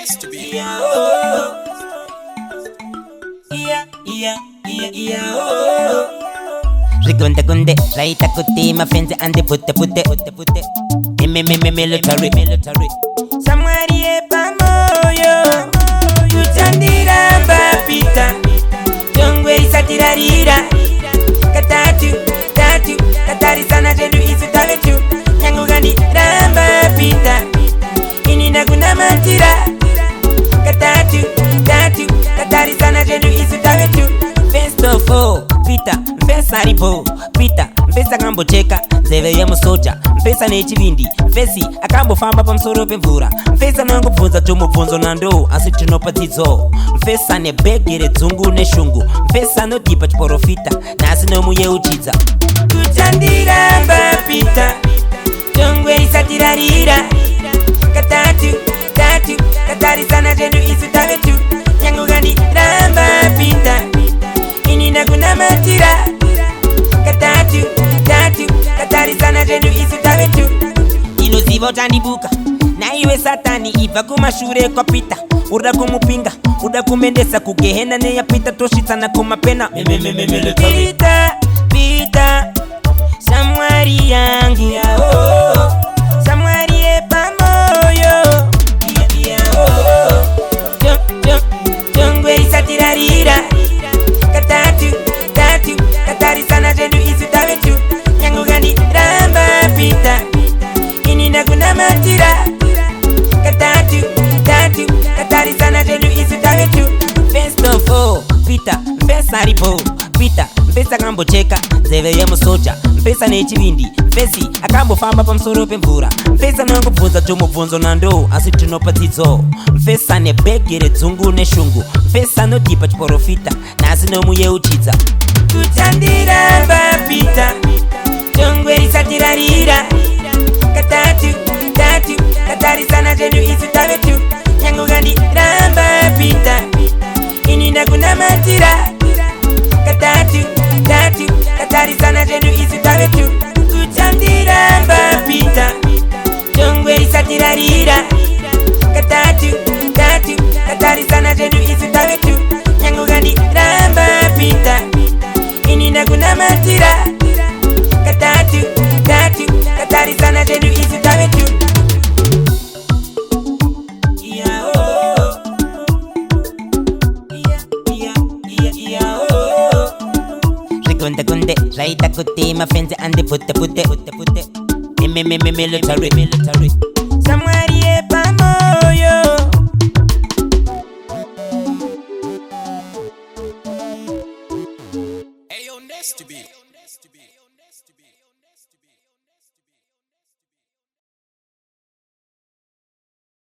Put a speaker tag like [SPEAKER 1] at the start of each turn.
[SPEAKER 1] next to be.
[SPEAKER 2] Rigonde gunde, raita kuti, mapenzi ande pute. Military. Samwari pamoyo, tutandira mbapita. Jongwe isatirarira, katatu, katari sana jedu isu tavetu. Nyangu gandi ramba pita, ini naguna matira. Katatu, katari sana jedu isu tavetu. Festo fo, pita, mpesa ripo, pita, mpesa kambo cheka, zeve ya musoja, mpesa nechivindi, mpesi, akambo famba pa msoro pemvura, mpesa nangu bvunza chomubvunzo nando, asi tinopadzidzo, mpesa nebegere dzungu neshungu, mpesa nodipa chiporofita, nasi nomuyeuchidza. Kutandira mbapita, jongwe isatirarira, katatu, katari sana jedu isu tavetu, nyangu gandi ramba pita, ini naguna matira. Katatu, katari sana jedu isu tavetu. Inoziva utandibuka, na iwe satani iva kumashure kwa pita. Uda kumupinga, uda kumendesa kugehena ne ya pita toshitana kumapena. Pita, samwari yangu samwari pamoyo. Jongwe isatirarira, katatu, katari sana jedu isu tavetu. Nyangu gandi ramba pita, ini naguna matira. Katatu, katari sana jedu isu tavetu. Festo fo, pita, mpesa ripo, pita, mpesa kambo cheka, zeve ya musoja, mpesa nechivindi, fesi, akambo famba pa msoro pemvura, mpesa nangu bvunza chomubvunzo nando, asi tinopadzidzo, mpesa nebegere dzungu neshungu, mpesa nodipa chiporofita, nasi nomuyeuchidza. Kutandira mbapita, jongwe isatirarira, katatu, katari sana jedu isu tavetu. Nyangu gandi ramba pita, ini naguna matira. Katatu, katari sana jedu isu tavetu. Kutandira mbapita, jongwe isatirarira, katatu, katari sana jedu isu tavetu. Nyangu gandi ramba pita, ini naguna matira. Katatu, katari sana jedu isu tavetu. Rigonde, raita kuti, mapenzi ande pute. Military. Samwari pamoyo.
[SPEAKER 1] Ayo, next to be.